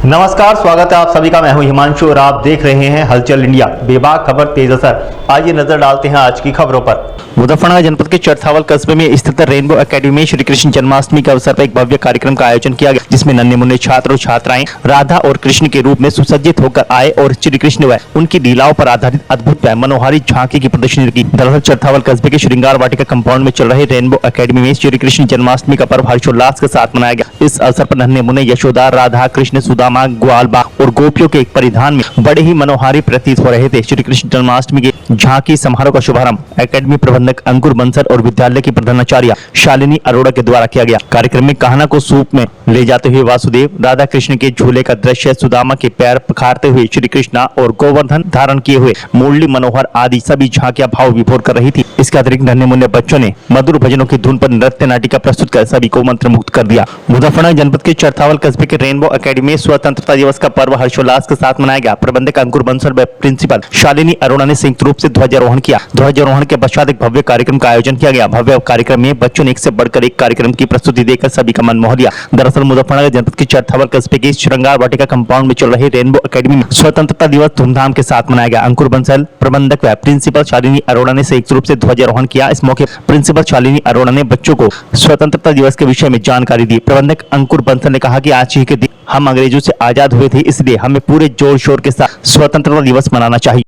नमस्कार, स्वागत है आप सभी का। मैं हूं हिमांशु और आप देख रहे हैं हलचल इंडिया। बेबाक खबर तेज असर। आइए नजर डालते हैं आज की खबरों पर। मुजफ्फरनगर जनपद के चरथावल कस्बे में स्थित रेनबो एकेडमी में श्री कृष्ण जन्माष्टमी के अवसर पर एक भव्य कार्यक्रम का आयोजन किया गया, जिसमें नन्हे मुन्ने छात्र और छात्राएं राधा और कृष्ण के रूप में सुसज्जित होकर आए और श्री कृष्ण व उनकी लीलाओं पर आधारित अद्भुत व मनोहारी झांकी की प्रदर्शनी की। दरअसल चरथावल कस्बे के श्रृंगार वाटिका कंपाउंड में चल रहे रेनबो एकेडमी में श्री कृष्ण जन्माष्टमी का पर्व हर्षोल्लास के साथ मनाया गया। इस अवसर पर नन्हे मुन्ने यशोदा, राधा, कृष्ण, सुदामा, ग्वाल बाग और गोपियों के एक परिधान में बड़े ही मनोहारी प्रतीत हो रहे थे। श्री कृष्ण जन्माष्टमी के झांकी समारोह का शुभारंभ एकेडमी प्रबंधक अंकुर बंसल और विद्यालय की प्रधानाचार्य शालिनी अरोड़ा के द्वारा किया गया। कार्यक्रम में कहना को सूप में ले जाते हुए वासुदेव, राधा कृष्ण के झूले का दृश्य, सुदामा के पैर पखारते हुए श्री कृष्णा और गोवर्धन धारण किए हुए मुरली मनोहर आदि सभी झांकियां भाव विभोर कर रही थी। इसके अतिरिक्त नन्हे मुन्ने बच्चों ने मधुर भजनों की धुन पर नृत्य नाटिका प्रस्तुत कर सभी को मंत्रमुग्ध कर दिया। मुजफ्फरनगर जनपद के चरथावल कस्बे के रेनबो एकेडमी में स्वतंत्रता दिवस का पर्व हर्षोल्लास के साथ मनाया गया। प्रबंधक अंकुर बंसल व प्रिंसिपल शालिनी अरोड़ा ने संयुक्त रूप से ध्वजारोहण किया। ध्वजारोहण के पश्चात एक भव्य कार्यक्रम का आयोजन किया गया। भव्य कार्यक्रम में बच्चों ने एक से बढ़कर एक कार्यक्रम की प्रस्तुति देकर सभी का मन मोह लिया। दरअसल मुजफ्फरनगर जनपद के चरथावल कस्बे के श्रृंगार वाटिका कंपाउंड में चल रहे रेनबो एकेडमी में स्वतंत्रता दिवस धूमधाम के साथ मनाया गया। अंकुर बंसल, प्रबंधक व प्रिंसिपल शालिनी अरोड़ा ने संयुक्त रूप से ध्वजारोहण किया। इस मौके प्रिंसिपल शालिनी अरोड़ा ने बच्चों को स्वतंत्रता दिवस के विषय में जानकारी दी। प्रबंधक अंकुर बंसल ने कहा कि आज ही के दिन हम अंग्रेजों से आजाद हुए थे, इसलिए हमें पूरे जोर शोर के साथ स्वतंत्रता दिवस मनाना चाहिए।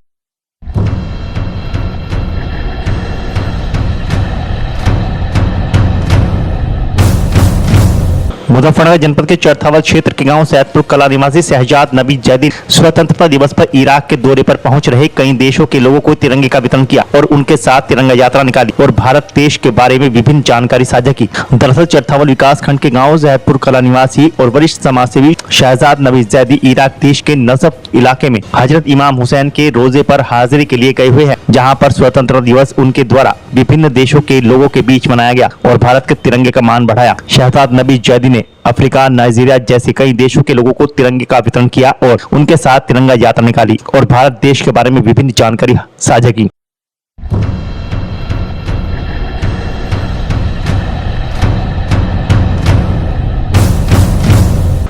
मुजफ्फरनगर जनपद के चरथावल क्षेत्र के गांव सैदपुर कला निवासी शहजाद नबी जैदी स्वतंत्रता दिवस पर इराक के दौरे पर पहुंच रहे कई देशों के लोगों को तिरंगे का वितरण किया और उनके साथ तिरंगा यात्रा निकाली और भारत देश के बारे में विभिन्न जानकारी साझा की। दरअसल चरथावल विकास खंड के गाँव सैदपुर कला निवासी और वरिष्ठ समाजसेवी शहजाद नबी जैदी इराक देश के नजफ इलाके में हजरत इमाम हुसैन के रोजे पर हाजिरी के लिए गए हुए हैं, जहाँ पर स्वतंत्रता दिवस उनके द्वारा विभिन्न देशों के लोगों के बीच मनाया गया और भारत के तिरंगे का मान बढ़ाया। शहजाद नबी जैदी ने अफ्रीका, नाइजीरिया जैसे कई देशों के लोगों को तिरंगे का वितरण किया और उनके साथ तिरंगा यात्रा निकाली और भारत देश के बारे में विभिन्न जानकारी साझा की।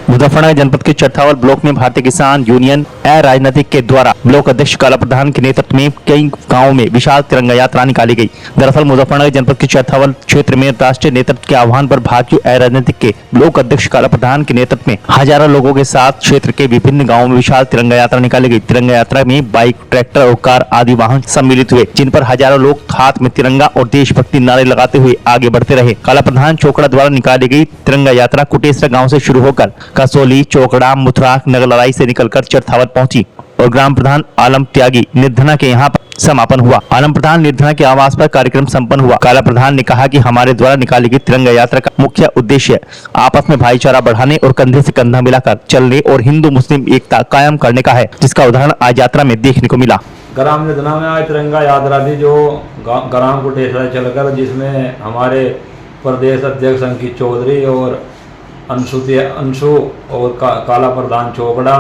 मुजफ्फरनगर जनपद के चरथावल ब्लॉक में भारतीय किसान यूनियन राजनीतिक के द्वारा ब्लॉक अध्यक्ष काला प्रधान के नेतृत्व में कई गांवों में विशाल तिरंगा यात्रा निकाली गई। दरअसल मुजफ्फरनगर जनपद के चरथावल क्षेत्र में राष्ट्रीय नेतृत्व के आह्वान पर भाजपा राजनीतिक के ब्लॉक अध्यक्ष काला प्रधान के नेतृत्व में हजारों लोगों के साथ क्षेत्र के विभिन्न गाँवों में विशाल तिरंगा यात्रा निकाली गई। तिरंगा यात्रा में बाइक, ट्रैक्टर और कार आदि वाहन सम्मिलित हुए, जिन पर हजारों लोग हाथ में तिरंगा और देशभक्ति नारे लगाते हुए आगे बढ़ते रहे। काला प्रधान चौकड़ा द्वारा निकाली गई तिरंगा यात्रा कुटेसरा गाँव से शुरू होकर कसोली, चौकड़ा, मुथराक, नगलराई से निकलकर चरथावल पहुंची और ग्राम प्रधान आलम त्यागी निर्धना के यहाँ पर समापन हुआ। आलम प्रधान निर्धना के आवास पर कार्यक्रम संपन्न हुआ। काला प्रधान ने कहा कि हमारे द्वारा निकाली गई तिरंगा यात्रा का मुख्य उद्देश्य आपस में भाईचारा बढ़ाने और कंधे से कंधा मिलाकर चलने और हिंदू मुस्लिम एकता कायम करने का है, जिसका उदाहरण आज यात्रा में देखने को मिला। ग्राम निर्धना में आज तिरंगा यात्रा थी जो ग्राम कुटेसरा चलकर, जिसमें हमारे प्रदेश अध्यक्ष अंकित चौधरी और अंशु और काला प्रधान चौकड़ा,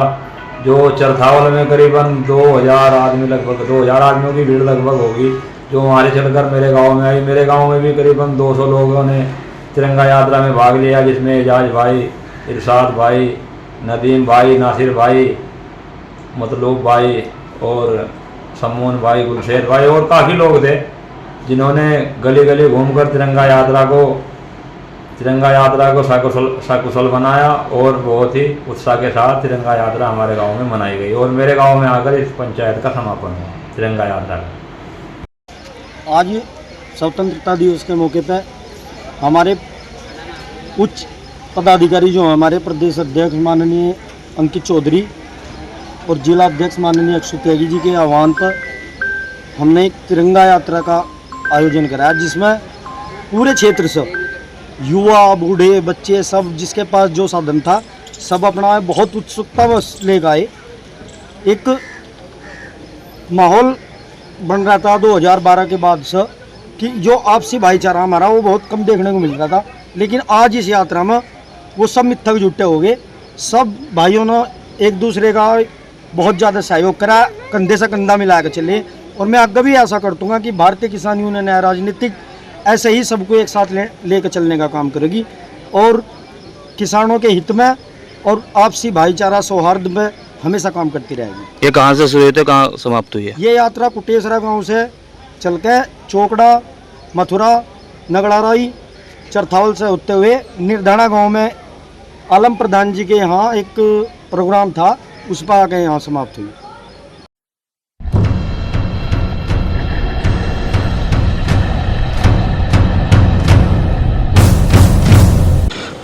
जो चरथावल में करीबन 2000 आदमी, लगभग 2000 आदमियों की भीड़ लगभग होगी, जो हमारे चलकर मेरे गांव में आई। मेरे गांव में भी करीबन 200 लोगों ने तिरंगा यात्रा में भाग लिया, जिसमें एजाज भाई, इरशाद भाई, नदीम भाई, नासिर भाई, मतलूब भाई और समून भाई, गुलशेद भाई और काफ़ी लोग थे, जिन्होंने गली गली घूमकर तिरंगा यात्रा को सकुशल बनाया और बहुत ही उत्साह के साथ तिरंगा यात्रा हमारे गांव में मनाई गई और मेरे गांव में आकर इस पंचायत का समापन हुआ तिरंगा यात्रा का। आज स्वतंत्रता दिवस के मौके पर हमारे उच्च पदाधिकारी जो हमारे प्रदेश अध्यक्ष माननीय अंकित चौधरी और जिला अध्यक्ष माननीय अक्षु त्यागी जी के आह्वान पर हमने एक तिरंगा यात्रा का आयोजन कराया, जिसमें पूरे क्षेत्र से युवा, बूढ़े, बच्चे सब जिसके पास जो साधन था सब अपना बहुत उत्सुकता लेकर आए। एक माहौल बन रहा था 2012 के बाद से कि जो आपसी भाईचारा हमारा वो बहुत कम देखने को मिल रहा था, लेकिन आज इस यात्रा में वो सब मिथक जुटे हो गए। सब भाइयों ने एक दूसरे का बहुत ज़्यादा सहयोग करा, कंधे से कंधा मिला कर चले और मैं आगे भी ऐसा करतूँगा कि भारतीय किसान यूनियन राजनीतिक ऐसे ही सबको एक साथ लेकर चलने का काम करेगी और किसानों के हित में और आपसी भाईचारा सौहार्द में हमेशा काम करती रहेगी। ये कहाँ से शुरू हुई थी, कहाँ समाप्त हुई है? ये यात्रा कुटेसरा गांव से चल के चोकड़ा, मथुरा, नगड़ाराई, चरथावल से होते हुए निर्धाना गांव में आलम प्रधान जी के यहाँ एक प्रोग्राम था, उस पर आके यहाँ समाप्त हुई।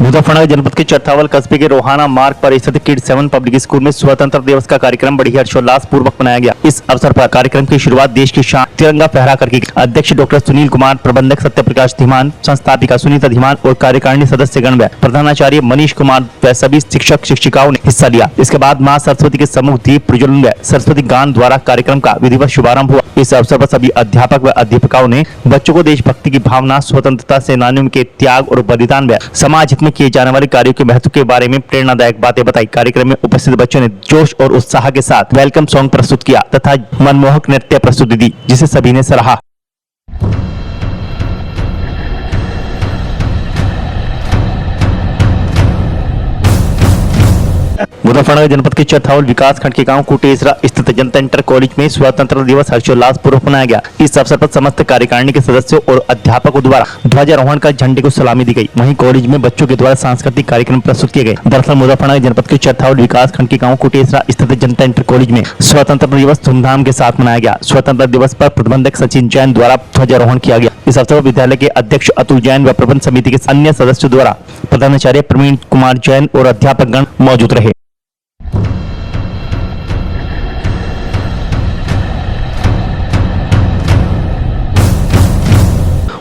मुजफ्फरनगर जनपद के चरथावल कस्बे के रोहाना मार्ग पर स्थित किड 7 पब्लिक स्कूल में स्वतंत्रता दिवस का कार्यक्रम बड़ी हर्षोल्लास पूर्वक मनाया गया। इस अवसर पर कार्यक्रम की शुरुआत देश की शान तिरंगा फहरा करके अध्यक्ष डॉक्टर सुनील कुमार, प्रबंधक सत्यप्रकाश धीमान, संस्थापिका सुनीता धीमान और कार्यकारिणी सदस्यगण व प्रधानाचार्य मनीष कुमार व सभी शिक्षक शिक्षिकाओं ने हिस्सा लिया। इसके बाद मां सरस्वती के सम्मुख दीप प्रज्वलन व सरस्वती गान द्वारा कार्यक्रम का विधिवत शुभारंभ हुआ। इस अवसर पर सभी अध्यापक व अध्यापिकाओं ने बच्चों को देशभक्ति की भावना, स्वतंत्रता सेनानियों के त्याग और बलिदान व समाज हित में किए जाने वाले कार्यों के महत्व के बारे में प्रेरणादायक बातें बताई। कार्यक्रम में उपस्थित बच्चों ने जोश और उत्साह के साथ वेलकम सॉन्ग प्रस्तुत किया तथा मनमोहक नृत्य प्रस्तुति दी, जिसे सभी ने सराहा। मुजफ्फरनगर जनपद के चरथावल विकास खंड के गांव कुटेसरा स्थित जनता इंटर कॉलेज में स्वतंत्रता दिवस हर्षोल्लास पूर्वक मनाया गया। इस अवसर पर समस्त कार्यकारिणी के सदस्यों और अध्यापकों द्वारा ध्वजारोहण कर झंडे को सलामी दी गई। वहीं कॉलेज में बच्चों के द्वारा सांस्कृतिक कार्यक्रम प्रस्तुत किए गए। दरअसल मुजफ्फरनगर जनपद के चरथावल विकास खंड के गाँव कुटेसरा स्थित जनता इंटर कॉलेज में स्वतंत्रता दिवस धूमधाम के साथ मनाया गया। स्वतंत्रता दिवस पर प्रबंधक सचिन जैन द्वारा ध्वजारोहण किया गया। इस अवसर पर विद्यालय के अध्यक्ष अतुल जैन व प्रबंध समिति के अन्य सदस्यों द्वारा प्रधानाचार्य प्रवीण कुमार जैन और अध्यापकगण मौजूद रहे।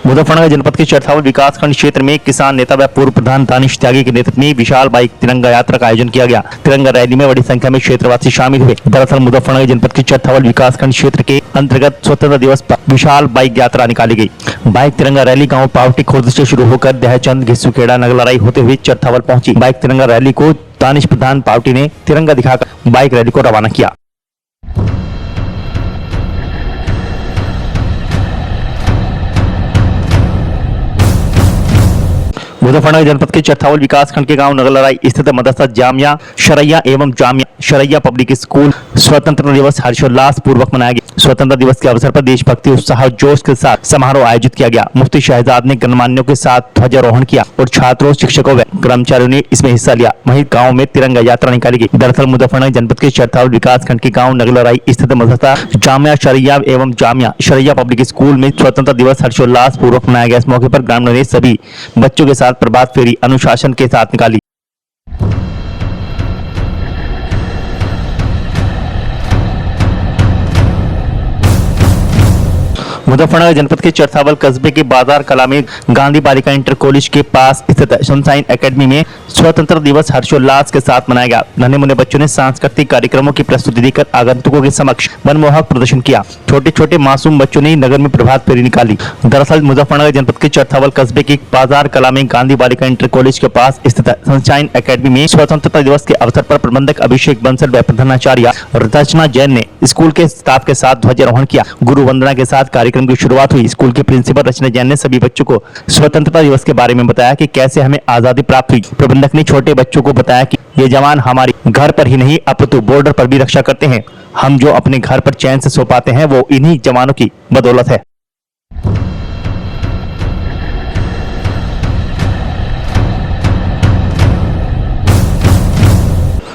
मुजफ्फरनगर जनपद के चरथावल विकास खंड क्षेत्र में किसान नेता व पूर्व प्रधान दानिश त्यागी के नेतृत्व में विशाल बाइक तिरंगा यात्रा का आयोजन किया गया। तिरंगा रैली में बड़ी संख्या में क्षेत्रवासी शामिल हुए। दरअसल मुजफ्फरनगर जनपद के चरथावल विकास खंड क्षेत्र के अंतर्गत स्वतंत्रता दिवस पर विशाल बाइक यात्रा निकाली गई। बाइक तिरंगा रैली गाँव पावटी खुर्द से शुरू होकर दहचंद, घिस्सूखेड़ा, नगलराई होते हुए चरथावल पहुंची। बाइक तिरंगा रैली को दानिश प्रधान पावटी ने तिरंगा दिखाकर बाइक रैली को रवाना किया। मुजफ्फरनगर जनपद के चरथावल विकास खंड के गांव नगलराई स्थित मदरसा जामिया शरैया एवं जामिया शरैया पब्लिक स्कूल स्वतंत्रता दिवस हर्षोल्लास पूर्वक मनाया गया। स्वतंत्रता दिवस के अवसर पर देशभक्ति, उत्साह और जोश के साथ समारोह आयोजित किया गया। मुफ्ती शहजाद ने गणमान्यों के साथ ध्वजारोहण किया और छात्रों, शिक्षकों व कर्मचारियों ने इसमें हिस्सा लिया। वहीं गाँव में तिरंगा यात्रा निकाली गई। दरअसल मुजफ्फरनगर जनपद के चरथावल विकास खंड के गाँव नगलराई स्थित मदरसा जामिया शरैया एवं जामिया शरैया पब्लिक स्कूल में स्वतंत्रता दिवस हर्षोल्लास पूर्वक मनाया गया। इस मौके पर ग्रामीणों ने सभी बच्चों के साथ प्रभात फेरी अनुशासन के साथ निकाली। मुजफ्फरनगर जनपद के चरथावल कस्बे के बाजार कला में गांधी बालिका इंटर कॉलेज के पास स्थित सनशाइन एकेडमी में स्वतंत्रता दिवस हर्षोल्लास के साथ मनाया गया। नन्हे मुन्ने बच्चों ने सांस्कृतिक कार्यक्रमों की प्रस्तुति देकर आगंतुकों के समक्ष मनमोहक प्रदर्शन किया। छोटे छोटे मासूम बच्चों ने नगर में प्रभात फेरी निकाली। दरअसल मुजफ्फरनगर जनपद के चरथावल कस्बे के बाजार कला में गांधी बालिका इंटर कॉलेज के पास स्थित सनशाइन एकेडमी में स्वतंत्रता दिवस के अवसर पर प्रबंधक अभिषेक बंसल व प्रधानाचार्य रचना जैन ने स्कूल के स्टाफ के साथ ध्वजारोहण किया। गुरु वंदना के साथ कार्यक्रम की शुरुआत हुई। स्कूल के प्रिंसिपल रचना जैन ने सभी बच्चों को स्वतंत्रता दिवस के बारे में बताया कि कैसे हमें आजादी प्राप्त हुई। प्रबंधक ने छोटे बच्चों को बताया कि ये जवान हमारी घर पर ही नहीं अपितु बॉर्डर पर भी रक्षा करते हैं। हम जो अपने घर पर चैन से सो पाते हैं वो इन्हीं जवानों की बदौलत है।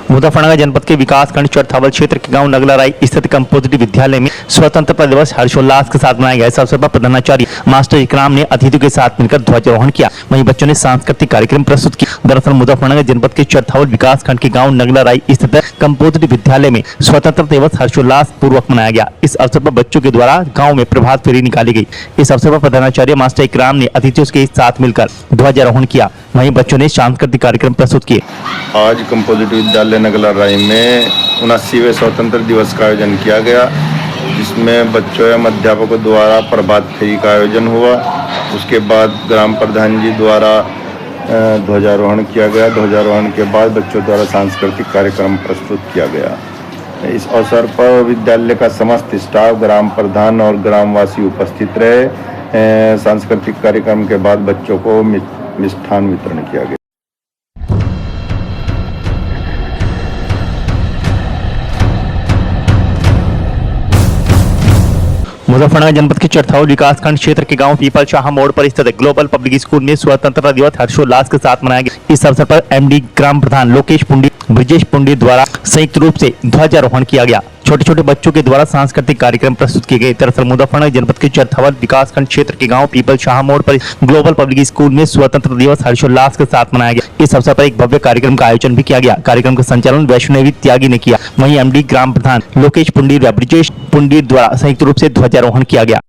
मुजफ्फरनगर जनपद के विकास खंड चरथावल क्षेत्र के गांव नगलराई स्थित कंपोजिट विद्यालय में स्वतंत्रता दिवस हर्षोल्लास के साथ मनाया गया। इस अवसर पर प्रधानाचार्य मास्टर इकराम ने अतिथियों के साथ मिलकर ध्वजारोहण किया। वहीं बच्चों ने सांस्कृतिक कार्यक्रम प्रस्तुत किया। दरअसल मुजफ्फरनगर जनपद के चरथावल विकास खंड के गाँव नगलराई स्थित कंपोजिट विद्यालय में स्वतंत्रता दिवस हर्षोल्लास पूर्वक मनाया गया। इस अवसर पर बच्चों के द्वारा गाँव में प्रभात फेरी निकाली गई। इस अवसर पर प्रधानाचार्य मास्टर इकराम ने अतिथियों के साथ मिलकर ध्वजारोहण किया। वहीं बच्चों ने सांस्कृतिक कार्यक्रम प्रस्तुत किए। आज कंपोजिट विद्यालय नगलराई में 79वें स्वतंत्रता दिवस का आयोजन किया गया, जिसमें बच्चों एवं अध्यापकों द्वारा प्रभात फेरी का आयोजन हुआ। उसके बाद ग्राम प्रधान जी द्वारा ध्वजारोहण किया गया। ध्वजारोहण के बाद बच्चों द्वारा सांस्कृतिक कार्यक्रम प्रस्तुत किया गया। इस अवसर पर विद्यालय का समस्त स्टाफ, ग्राम प्रधान और ग्रामवासी उपस्थित रहे। सांस्कृतिक कार्यक्रम के बाद बच्चों को मिष्ठान वितरण किया गया। मुजफ्फरनगर जनपद के चरथावल विकासखंड क्षेत्र के गांव पीपल शाह मोड़ पर स्थित ग्लोबल पब्लिक स्कूल में स्वतंत्रता दिवस हर्षोल्लास के साथ मनाया गया। इस अवसर पर एमडी ग्राम प्रधान लोकेश पुंडी, ब्रजेश पुंडी द्वारा संयुक्त रूप से ध्वजारोहण किया गया। छोटे छोटे बच्चों के द्वारा सांस्कृतिक कार्यक्रम प्रस्तुत किए गए। दरअसल मुजफ्फरनगर जनपद के चरथावल विकासखंड क्षेत्र के गांव पीपल शाह मोड़ पर ग्लोबल पब्लिक स्कूल में स्वतंत्रता दिवस हर्षोल्लास के साथ मनाया गया। इस अवसर पर एक भव्य कार्यक्रम का आयोजन भी किया गया। कार्यक्रम का संचालन वैष्णवी त्यागी ने किया। वहीं एमडी ग्राम प्रधान लोकेश पुंडी व ब्रजेश पुंडी द्वारा संयुक्त रूप से ध्वजारोहण किया गया।